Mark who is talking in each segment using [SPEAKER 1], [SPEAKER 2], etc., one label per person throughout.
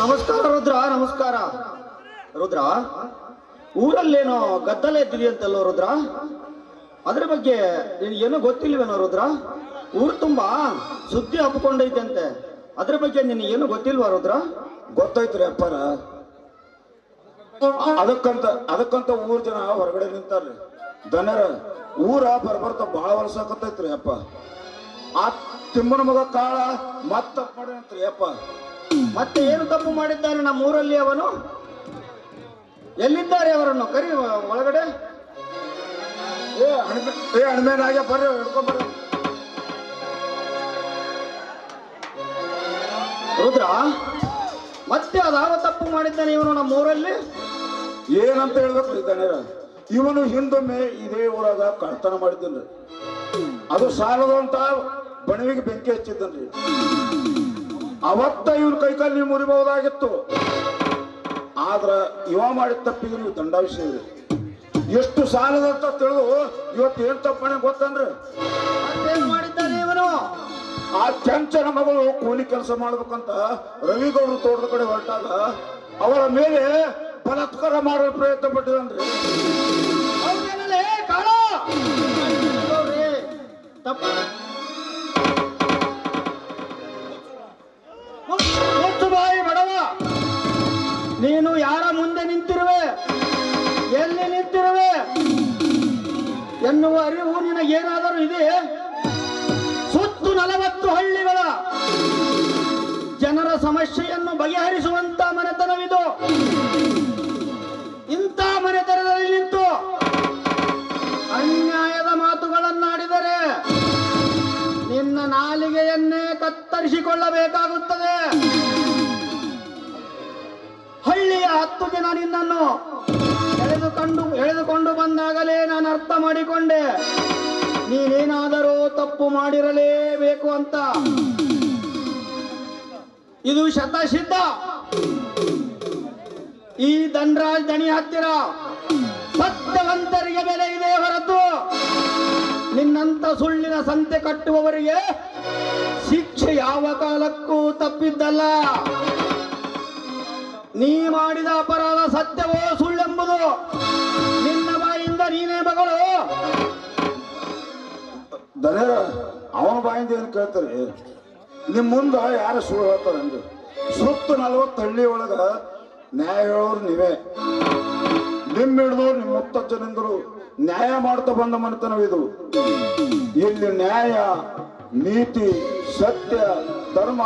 [SPEAKER 1] ನಮಸ್ಕಾರ ರುದ್ರ, ನಮಸ್ಕಾರ. ರುದ್ರ, ಊರಲ್ಲೇನೋ ಗದ್ದಲ ಎದ್ದಿದೆಯಂತಲ್ಲೋ ರುದ್ರ? ಅದ್ರ ಬಗ್ಗೆ ನಿನಗೇನೋ ಗೊತ್ತಿಲ್ವೇನೋ ರುದ್ರ? ಊರು ತುಂಬಾ ಸುದ್ದಿ ಹಬ್ಕೊಂಡೈತೆ ಅಂತೆ, ಅದ್ರ ಬಗ್ಗೆ ನಿನಗೇನು ಗೊತ್ತಿಲ್ವಾ ರುದ್ರ?
[SPEAKER 2] ಗೊತ್ತೈತ್ರಿ ಅಪ್ಪಾರ. ಅದಕ್ಕಂತ ಊರ್ ಜನ ಹೊರಗಡೆ ನಿಂತಾರ್ರಿ. ದನರ ಊರ ಬರ್ಬರ್ತ ಬಹಳ ವರ್ಷ ಆಕತ್ತೈತ್ರಿ ಅಪ್ಪ. ಆ ತಿಮ್ಮನ ಮಗ ಕಾಳ ಮತ್ತ ಮಾಡ್ರಿ ಅಪ್ಪ.
[SPEAKER 1] ಮತ್ತೆ ಏನು ತಪ್ಪು ಮಾಡಿದ್ದಾನೆ ನಮ್ಮ ಊರಲ್ಲಿ ಅವನು? ಎಲ್ಲಿದ್ದಾರೆ ಅವರನ್ನು ಕರಿ ಒಳಗಡೆ.
[SPEAKER 2] ಅಣ್ಮೇನಾಗ್ಯ ಬರ್ರಿ, ಹಿಡ್ಕೊಂಡ್ಬರ್ರಿ.
[SPEAKER 1] ರುದ್ರ, ಮತ್ತೆ ಅದಾವ ತಪ್ಪು ಮಾಡಿದ್ದಾನೆ ಇವನು ನಮ್ಮ ಊರಲ್ಲಿ?
[SPEAKER 2] ಏನಂತ ಹೇಳ್ಬೇಕು ದನರ, ಇವನು ಹಿಂದೊಮ್ಮೆ ಇದೇ ಊರಾಗ ಕಳ್ತನ ಮಾಡಿದ್ದನ್ರಿ. ಅದು ಸಾಲದಂತ ಬಣವಿಗೆ ಬೆಂಕಿ ಹಚ್ಚಿದ್ದನ್ರಿ. ಅವತ್ತ ಇವನ್ ಕೈಕಾಲು ನೀವು ಮುರಿಬಹುದಾಗಿತ್ತು. ಆದ್ರ ಇವ ಮಾಡಿದ ತಪ್ಪಿಗೆ ನೀವು ದಂಡಾವಿಸಿದ್ರಿ. ಎಷ್ಟು ಸಾಲದಂತ ತಿಳಿದು ಇವತ್ತು ಏನ್ ತಪ್ಪಣೆ ಗೊತ್ತನ್ರಿ?
[SPEAKER 1] ಮತ್ತೇನ್ ಮಾಡಿದ್ದಾನೆ ಇವನು?
[SPEAKER 2] ಆ ಚಂಚನ ಮಗಳು ಕೂಲಿ ಕೆಲಸ ಮಾಡ್ಬೇಕಂತ ರವಿಗೌಡರು ತೋಟದ ಕಡೆ ಹೊರಟಾಗ ಅವರ ಮೇಲೆ ಬಲಾತ್ಕಾರ ಮಾಡಲು ಪ್ರಯತ್ನ ಪಟ್ಟಿದನ್ರಿ.
[SPEAKER 1] ಬಾಯಿ ಬಡವ, ನೀನು ಯಾರ ಮುಂದೆ ನಿಂತಿರುವೆ, ಎಲ್ಲಿ ನಿಂತಿರುವೆ ಎನ್ನುವ ಅರಿವು ನಿನಗೇನಾದರೂ ಇದೆ? ಸುತ್ತು 40 ಹಳ್ಳಿಗಳ ಜನರ ಸಮಸ್ಯೆಯನ್ನು ಬಗೆಹರಿಸುವಂತ ಮನೆತನವಿದು. ಇಂಥ ಮನೆತನದಲ್ಲಿ ನಿಂತು ಅನ್ಯಾಯದ ಮಾತುಗಳನ್ನಾಡಿದರೆ ನಿನ್ನ ನಾಲಿಗೆಯನ್ನೇ ಕತ್ತರಿಸಿಕೊಳ್ಳಬೇಕಾಗುತ್ತದೆ. ಹಳ್ಳಿಯ 10 ಜನ ನಿನ್ನನ್ನು ಎಳೆದುಕೊಂಡು ಬಂದಾಗಲೇ ನಾನು ಅರ್ಥ ಮಾಡಿಕೊಂಡೆ ನೀನೇನಾದರೂ ತಪ್ಪು ಮಾಡಿರಲೇಬೇಕು ಅಂತ. ಇದು ಶತಸಿದ್ಧ. ಈ ಧನರಾಜ್ ದಣಿ ಹತ್ತಿರ ಸತ್ಯವಂತರಿಗೆ ಬೆಲೆ ಇದೆ ಹೊರತು ನಿನ್ನಂತ ಸುಳ್ಳಿನ ಸಂತೆ ಕಟ್ಟುವವರಿಗೆ ಶಿಕ್ಷೆ ಯಾವ ಕಾಲಕ್ಕೂ ತಪ್ಪಿದ್ದಲ್ಲ. ನೀ ಮಾಡಿದ ಅಪರಾಧ ಸತ್ಯವೋ ಸುಳ್ಳೆಂಬುದು ನಿನ್ನ ಬಾಯಿಂದ ನೀನೇ ಮಗಳು.
[SPEAKER 2] ದನೇರ ಅವನ ಬಾಯಿಂದ ಏನು ಕೇಳ್ತಾರೆ? ನಿಮ್ ಮುಂದ ಯಾರು ಸುಳ್ಳು ಹೇಳ್ತಾರಂದ್ರೆ ಸುತ್ತು 40 ಹಳ್ಳಿ ಒಳಗ ನ್ಯಾಯ ಹೇಳೋರು ನೀವೇ. ನಿಮ್ ಹಿಡಿದು ನಿಮ್ಮ ಮುತ್ತಜ್ಜನಿಂದಲೂ ನ್ಯಾಯ ಮಾಡ್ತಾ ಬಂದ ಮನೆತನವಿದು. ಇಲ್ಲಿ ನ್ಯಾಯ, ನೀತಿ, ಸತ್ಯ, ಧರ್ಮ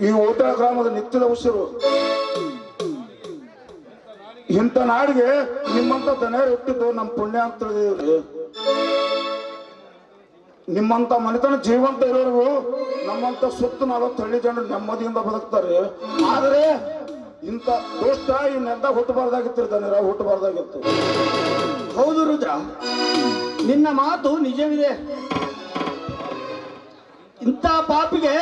[SPEAKER 2] ಈ ಓಟಳ ಗ್ರಾಮದ ನಿತ್ಯದ ಉಸಿರು. ಇಂಥ ನಾಡಿಗೆ ನಿಮ್ಮಂತ ದನೇರು ಹುಟ್ಟಿದ್ದು ನಮ್ಮ ಪುಣ್ಯ ಅಂತ ತಿಳಿದಿವ್ರಿ. ನಿಮ್ಮಂತ ಮನೆತನ ಜೀವಂತ ಇರೋರು ನಮ್ಮಂತ ಸುತ್ತ 40 ಹಳ್ಳಿ ಜನರು ನೆಮ್ಮದಿಯಿಂದ ಬದುಕ್ತಾರೆ. ಆದ್ರೆ ಇಂಥ ದೋಷ್ಟ ಇನ್ನೆಂದ ಹುಟ್ಟಬಾರ್ದಾಗಿತ್ತು ದನೇರ, ಹುಟ್ಟಬಾರ್ದಾಗಿತ್ತು.
[SPEAKER 1] ಹೌದು ರುದ್ರ, ನಿನ್ನ ಮಾತು ನಿಜವಿದೆ. ಇಂಥ ಪಾಪಿಗೆ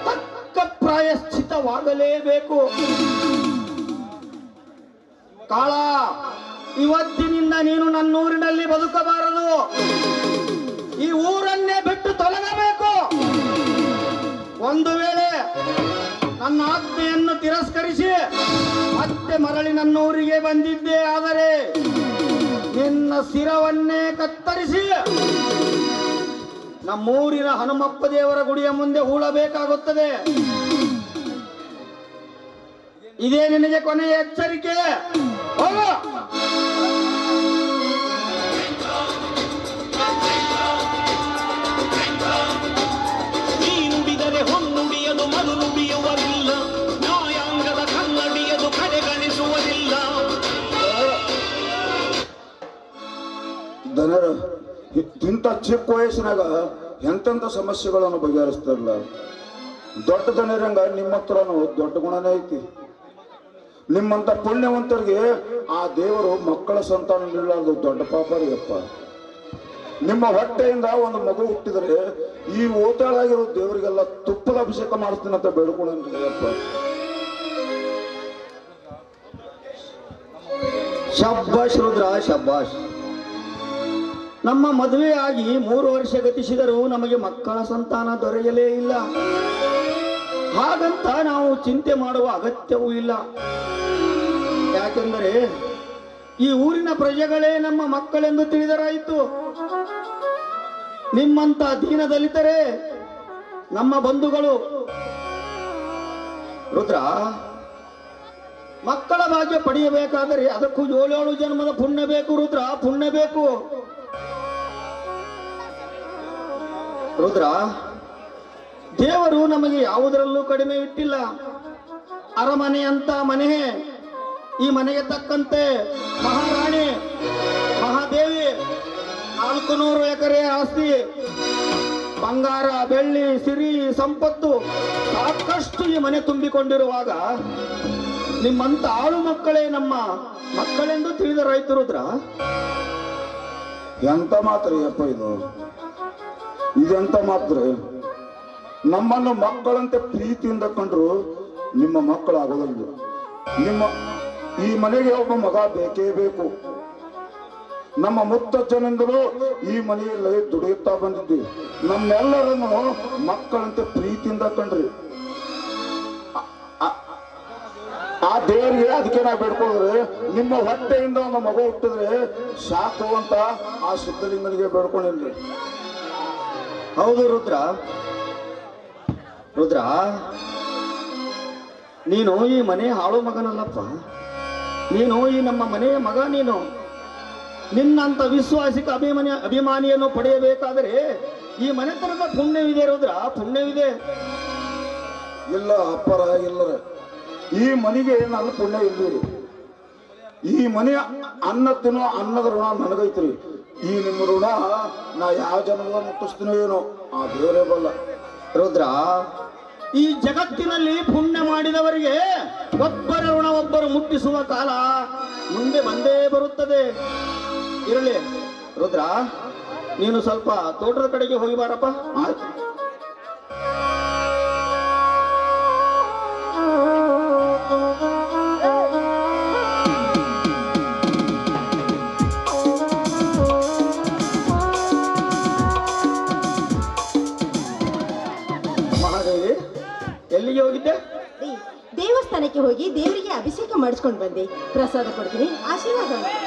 [SPEAKER 1] ತಕ್ಕ ಪ್ರಾಯಶ್ಚಿತವಾಗಲೇಬೇಕು. ಕಾಳ, ಇವತ್ತಿನಿಂದ ನೀನು ನನ್ನೂರಿನಲ್ಲಿ ಬದುಕಬಾರದು. ಈ ಊರನ್ನೇ ಬಿಟ್ಟು ತೊಲಗಬೇಕು. ಒಂದು ವೇಳೆ ನನ್ನ ಆಜ್ಞೆಯನ್ನು ತಿರಸ್ಕರಿಸಿ ಮತ್ತೆ ಮರಳಿ ನನ್ನೂರಿಗೆ ಬಂದಿದ್ದೆ ಆದರೆ ನಿನ್ನ ಶಿರವನ್ನೇ ಕತ್ತರಿಸಿ ನಮ್ಮೂರಿನ ಹನುಮಪ್ಪ ದೇವರ ಗುಡಿಯ ಮುಂದೆ ಹೂಳಬೇಕಾಗುತ್ತದೆ. ಇದೇ ನಿನಗೆ ಕೊನೆಯ ಎಚ್ಚರಿಕೆ. ಹೋಗು.
[SPEAKER 3] ನೀ ನುಡಿದರೆ ಹೊನ್ನುಡಿಯದು ಮರು ನುಡಿಯುವುದಿಲ್ಲ, ನ್ಯಾಯಾಂಗದ ಕನ್ನಡಿಯದು ಕಡೆಗಣಿಸುವುದಿಲ್ಲ.
[SPEAKER 2] ದನರ ಇಂಥ ಚಿಕ್ಕ ವಯಸ್ಸಿನಾಗ ಎಂತೆಂಥ ಸಮಸ್ಯೆಗಳನ್ನು ಬಗೆಹರಿಸ್ತಾರಲ್ಲ. ದೊಡ್ಡ ದನರಂಗ ನಿಮ್ಮ ಹತ್ರನೂ ದೊಡ್ಡ ಗುಣನೇ ಐತಿ. ನಿಮ್ಮಂತ ಪುಣ್ಯವಂತರಿಗೆ ಆ ದೇವರು ಮಕ್ಕಳ ಸಂತಾನ ನೀಡಲಾರ್ದು ದೊಡ್ಡ ಪಾಪ ರೀ ಅಪ್ಪ. ನಿಮ್ಮ ಹೊಟ್ಟೆಯಿಂದ ಒಂದು ಮಗು ಹುಟ್ಟಿದರೆ ಈ ಓತಾಳಾಗಿರೋ ದೇವರಿಗೆಲ್ಲ ತುಪ್ಪದ ಅಭಿಷೇಕ ಮಾಡಿಸ್ತೀನಿ ಅಂತ ಬೇಡ್ಕೊಳ್ಳಿ ಅಪ್ಪ.
[SPEAKER 1] ಶಬ್ಬಾಷ್ ರುದ್ರ, ಶಬ್ಬಾಷ್. ನಮ್ಮ ಮದುವೆ ಆಗಿ 3 ವರ್ಷ ಗತಿಸಿದರೂ ನಮಗೆ ಮಕ್ಕಳ ಸಂತಾನ ದೊರೆಯಲೇ ಇಲ್ಲ. ಹಾಗಂತ ನಾವು ಚಿಂತೆ ಮಾಡುವ ಅಗತ್ಯವೂ ಇಲ್ಲ. ಯಾಕೆಂದರೆ ಈ ಊರಿನ ಪ್ರಜೆಗಳೇ ನಮ್ಮ ಮಕ್ಕಳೆಂದು ತಿಳಿದರಾಯಿತು. ನಿಮ್ಮಂತ ದೀನ ದಲಿತರೇ ನಮ್ಮ ಬಂಧುಗಳು. ರುದ್ರ, ಮಕ್ಕಳ ಭಾಗ್ಯ ಪಡೆಯಬೇಕಾದರೆ ಅದಕ್ಕೂ 7 ಜನ್ಮದ ಪುಣ್ಯ ಬೇಕು. ರುದ್ರ, ಪುಣ್ಯ ಬೇಕು. ರುದ್ರ, ದೇವರು ನಮಗೆ ಯಾವುದರಲ್ಲೂ ಕಡಿಮೆ ಇಟ್ಟಿಲ್ಲ. ಅರಮನೆ ಅಂತ ಮನೆ, ಈ ಮನೆಗೆ ತಕ್ಕಂತೆ ಮಹಾರಾಣಿ ಮಹಾದೇವಿ, 400 ಎಕರೆ ಆಸ್ತಿ, ಬಂಗಾರ ಬೆಳ್ಳಿ ಸಿರಿ ಸಂಪತ್ತು ಸಾಕಷ್ಟು ಈ ಮನೆ ತುಂಬಿಕೊಂಡಿರುವಾಗ ನಿಮ್ಮಂತ ಆಳು ಮಕ್ಕಳೇ ನಮ್ಮ ಮಕ್ಕಳೆಂದು ತಿಳಿದ ರೈತರು. ರುದ್ರ,
[SPEAKER 2] ಎಂತ ಮಾತ್ರ ಅಪ್ಪ ಇದು, ಇದೆಂತ ಮಾತ್ರ. ನಮ್ಮನ್ನು ಮಕ್ಕಳಂತೆ ಪ್ರೀತಿಯಿಂದ ಕಂಡ್ರು ನಿಮ್ಮ ಮಕ್ಕಳಾಗೋದಿಲ್ಲ. ನಿಮ್ಮ ಈ ಮನೆಗೆ ಒಬ್ಬ ಮಗ ಬೇಕೇ ಬೇಕು. ನಮ್ಮ ಮುತ್ತಜ್ಜನಿಂದಲೂ ಈ ಮನೆಯಲ್ಲಿ ದುಡಿಯುತ್ತಾ ಬಂದಿದ್ದೀವಿ. ನಮ್ಮೆಲ್ಲರನ್ನು ಮಕ್ಕಳಂತೆ ಪ್ರೀತಿಯಿಂದ ಕಂಡ್ರಿ. ಆ ದೇವರಿಗೆ ಅದಕ್ಕೆ ನಾವು ಬೇಡ್ಕೊಂಡ್ರೆ ನಿಮ್ಮ ಹೊಟ್ಟೆಯಿಂದ ಒಂದು ಮಗು ಹುಟ್ಟಿದ್ರೆ ಸಾಕು ಅಂತ ಆ ಸಿದ್ಧಲಿಂಗನಿಗೆ ಬೇಡ್ಕೊಂಡಿಲ್ರಿ.
[SPEAKER 1] ಹೌದು ರುದ್ರ. ರುದ್ರ, ನೀನು ಈ ಮನೆ ಹಾಳು ಮಗನಲ್ಲಪ್ಪ. ನೀನು ಈ ನಮ್ಮ ಮನೆಯ ಮಗ. ನೀನು ನಿನ್ನಂತ ವಿಶ್ವಾಸಿಕ ಅಭಿಮಾನಿಯನ್ನು ಪಡೆಯಬೇಕಾದರೆ ಈ ಮನೆತನದ ಪುಣ್ಯವಿದೆ. ರುದ್ರ, ಪುಣ್ಯವಿದೆ.
[SPEAKER 2] ಇಲ್ಲ ಅಪ್ಪರ, ಇಲ್ಲರ, ಈ ಮನೆಗೆ ನನ್ನ ಪುಣ್ಯ ಇಲ್ರಿ. ಈ ಮನೆಯ ಅನ್ನ ತಿನ್ನೋ ಅನ್ನದ ಋಣ ನನಗೈತ್ರಿ. ಈ ನಿಮ್ಮ ಋಣ ನಾ ಯಾವ ಜನ್ಮದ ಮುಟ್ಟಿಸ್ತೀನೋ ಏನೋ ಆ ದೇವರೇ ಬಲ್ಲ.
[SPEAKER 1] ರುದ್ರ, ಈ ಜಗತ್ತಿನಲ್ಲಿ ಪುಣ್ಯ ಮಾಡಿದವರಿಗೆ ಒಬ್ಬರ ಋಣ ಒಬ್ಬರು ಮುಟ್ಟಿಸುವ ಕಾಲ ಮುಂದೆ ಬಂದೇ ಬರುತ್ತದೆ. ಇರಲಿ ರುದ್ರ, ನೀನು ಸ್ವಲ್ಪ ತೋಟದ ಕಡೆಗೆ ಹೋಗಿ ಬಾರಪ್ಪ.
[SPEAKER 2] ಆಯ್ತು.
[SPEAKER 1] ಮಹಾದೇವಿ, ಎಲ್ಲಿಗೆ ಹೋಗಿದ್ದೆ?
[SPEAKER 4] ದೇವಸ್ಥಾನಕ್ಕೆ ಹೋಗಿ ದೇವರಿಗೆ ಅಭಿಷೇಕ ಮಾಡಿಸ್ಕೊಂಡು ಬಂದೆ. ಪ್ರಸಾದ ಕೊಡ್ತೀನಿ, ಆಶೀರ್ವಾದ ಮಾಡಿ.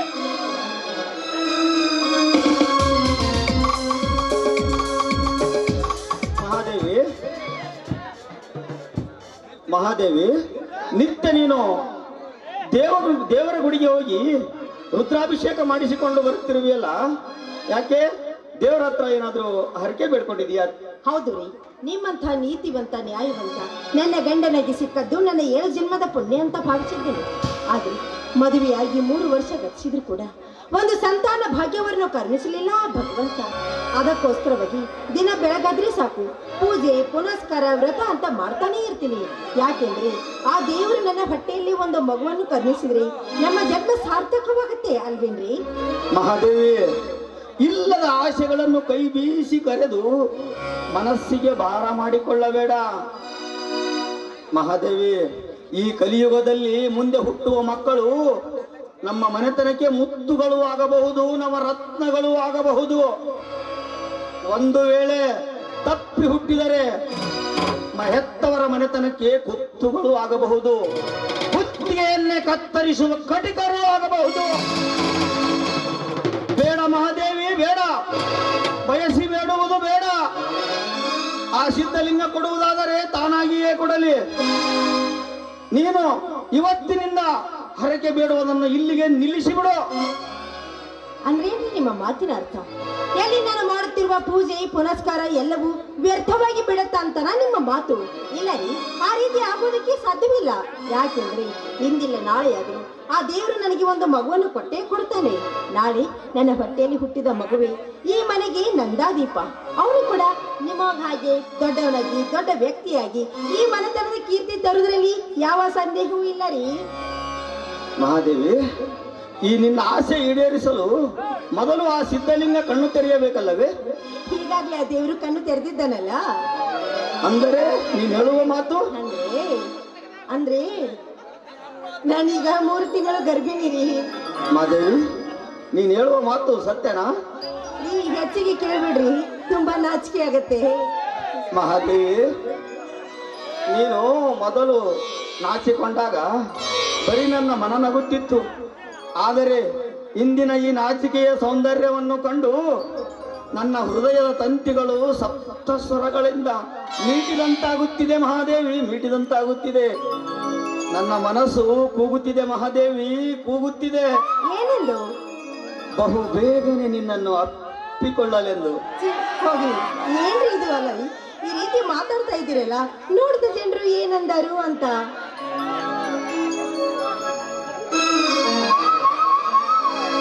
[SPEAKER 1] ಮಹಾದೇವಿ, ಮಹಾದೇವಿ, ನಿತ್ಯ ನೀನು ದೇವರ ಗುಡಿಗೆ ಹೋಗಿ ರುದ್ರಾಭಿಷೇಕ ಮಾಡಿಸಿಕೊಂಡು ಬರ್ತಿರುವಿಯಲ್ಲ, ಯಾಕೆ? ದೇವರ ಹತ್ರ ಏನಾದ್ರೂ ಹರಕೆ ಬೇಡ್ಕೊಂಡಿದೀಯಾ?
[SPEAKER 4] ಹೌದು ರೀ, ನಿಮ್ಮಂಥ ನೀತಿವಂತ ನ್ಯಾಯವಂತ ನನ್ನ ಗಂಡನಾಗಿ ಸಿಕ್ಕದ್ದು ನನ್ನ 7 ಜನ್ಮದ ಪುಣ್ಯ ಅಂತ ಭಾವಿಸಿದ್ದೇನೆ. ಆದರೆ ಮದುವೆಯಾಗಿ 3 ವರ್ಷ ಗತಿಸಿದ್ರು ಕೂಡ ಒಂದು ಸಂತಾನ ಭಾಗ್ಯವನ್ನು ಕರುಣಿಸಲಿಲ್ಲ ಆ ಭಗವಂತ. ಅದಕ್ಕೋಸ್ಕರವಾಗಿ ದಿನ ಬೆಳಗಾದ್ರೆ ಸಾಕು ಪೂಜೆ ಪುನಸ್ಕಾರ ವ್ರತ ಅಂತ ಮಾಡ್ತಾನೆ ಇರ್ತೀನಿ. ಯಾಕೆಂದ್ರೆ ಆ ದೇವರು ನನ್ನ ಹೊಟ್ಟೆಯಲ್ಲಿ ಒಂದು ಮಗುವನ್ನು ಕರುಣಿಸಿದ್ರೆ ನಮ್ಮ ಜನ್ಮ ಸಾರ್ಥಕವಾಗುತ್ತೆ ಅಲ್ವೇನ್ರಿ?
[SPEAKER 1] ಮಹಾದೇವಿ, ಇಲ್ಲದ ಆಶೆಗಳನ್ನು ಕೈ ಬೀಸಿ ಕರೆದು ಮನಸ್ಸಿಗೆ ಭಾರ ಮಾಡಿಕೊಳ್ಳಬೇಡ ಮಹಾದೇವಿ. ಈ ಕಲಿಯುಗದಲ್ಲಿ ಮುಂದೆ ಹುಟ್ಟುವ ಮಕ್ಕಳು ನಮ್ಮ ಮನೆತನಕ್ಕೆ ಮುತ್ತುಗಳು ಆಗಬಹುದು, ನವರತ್ನಗಳು ಆಗಬಹುದು. ಒಂದು ವೇಳೆ ತಪ್ಪಿ ಹುಟ್ಟಿದರೆ ಹೆತ್ತವರ ಮನೆತನಕ್ಕೆ ಕುತ್ತುಗಳು ಆಗಬಹುದು, ಕುತ್ತಿಗೆಯನ್ನೇ ಕತ್ತರಿಸುವ ಕಟಿಕರು ಆಗಬಹುದು. ಬೇಡ ಮಹಾದೇವಿ, ಬೇಡ. ಬಯಸಿ ಬೇಡುವುದು ಬೇಡ. ಆ ಸಿದ್ಧಲಿಂಗ ಕೊಡುವುದಾದರೆ ತಾನಾಗಿಯೇ ಕೊಡಲಿ. ನೀನು ಇವತ್ತಿನಿಂದ ಹರಕೆ ಬೇಡುವುದನ್ನು ಇಲ್ಲಿಗೆ ನಿಲ್ಲಿಸಿಬಿಡು.
[SPEAKER 4] ಅಂದ್ರೇನ್ರಿ ನಿಮ್ಮ ಮಾತಿನ ಅರ್ಥ? ಎಲ್ಲಿ ನಾನು ಮಾಡುತ್ತಿರುವ ಪೂಜೆ ಪುನಸ್ಕಾರ ಎಲ್ಲವೂ ವ್ಯರ್ಥವಾಗಿ ಬಿಡುತ್ತಾ ಅಂತನ ನಿಮ್ಮ ಮಾತು? ಇಲ್ಲ ರೀ, ಆ ರೀತಿ ಆಗೋದಕ್ಕೆ ಸಾಧ್ಯವಿಲ್ಲ. ಯಾಕೆಂದ್ರೆ ಇಂದಿಲ್ಲ ನಾಳೆ ಆದರೂ ಆ ದೇವರು ನನಗೆ ಒಂದು ಮಗುವನ್ನು ಕೊಟ್ಟೇ ಕೊಡ್ತಾನೆ. ನಾಳೆ ನನ್ನ ಹೊಟ್ಟೆಯಲ್ಲಿ ಹುಟ್ಟಿದ ಮಗುವೆ ಈ ಮನೆಗೆ ನಂದಾದೀಪ. ಅವನು ಕೂಡ ನಿಮ್ಮ ಹಾಗೆ ದೊಡ್ಡವನಾಗಿ ದೊಡ್ಡ ವ್ಯಕ್ತಿಯಾಗಿ ಈ ಮನೆತನದ ಕೀರ್ತಿ ತರುವುದರಲ್ಲಿ ಯಾವ ಸಂದೇಹವೂ ಇಲ್ಲ ರೀ.
[SPEAKER 1] ಮಹಾದೇವಿ, ಈ ನಿನ್ನ ಆಸೆ ಈಡೇರಿಸಲು ಮೊದಲು ಆ ಸಿದ್ಧಲಿಂಗ ಕಣ್ಣು ತೆರೆಯಬೇಕಲ್ಲವೇ?
[SPEAKER 4] ಹೀಗಾಗ್ಲೇ ಆ ದೇವರು ಕಣ್ಣು ತೆರೆದಿದ್ದಾನಲ್ಲ.
[SPEAKER 1] ಅಂದರೆ ನೀನು ಹೇಳುವ ಮಾತು?
[SPEAKER 4] ಅಂದ್ರೆ ನಾನೀಗ 3 ತಿಂಗಳು ಗರ್ಭಿಣಿ ರೀ.
[SPEAKER 1] ಮಹಾದೇವಿ, ನೀನು ಹೇಳುವ ಮಾತು ಸತ್ಯನಾ?
[SPEAKER 4] ಈ ಹೆಚ್ಚಿಗೆ ಕೇಳ್ಬಿಡ್ರಿ, ತುಂಬಾ ನಾಚಿಕೆ ಆಗತ್ತೆ.
[SPEAKER 1] ಮಹಾದೇವಿ, ನೀನು ಮೊದಲು ನಾಚಿಕೊಂಡಾಗ ಬರೀ ನನ್ನ ಮನ ನಗುತ್ತಿತ್ತು. ಆದರೆ ಇಂದಿನ ಈ ನಾಚಿಕೆಯ ಸೌಂದರ್ಯವನ್ನು ಕಂಡು ನನ್ನ ಹೃದಯದ ತಂತಿಗಳು ಸಪ್ತ ಸ್ವರಗಳಿಂದ ಮೀಟಿದಂತಾಗುತ್ತಿದೆ ಮಹಾದೇವಿ, ಮೀಟಿದಂತಾಗುತ್ತಿದೆ. ನನ್ನ ಮನಸ್ಸು ಕೂಗುತ್ತಿದೆ ಮಹಾದೇವಿ, ಕೂಗುತ್ತಿದೆ.
[SPEAKER 4] ಏನೆಂದು?
[SPEAKER 1] ಬಹು ಬೇಗನೆ ನಿನ್ನನ್ನು ಅಪ್ಪಿಕೊಳ್ಳಲೆಂದು.
[SPEAKER 4] ಹೋಗಿ, ಏನ್ರಿ ಇದು ಅಲ್ಲ, ಈ ರೀತಿ ಮಾತಾಡ್ತಾ ಇದ್ದೀರಲ್ಲ, ನೋಡಿದ ಜನರು ಏನಂದರು ಅಂತ.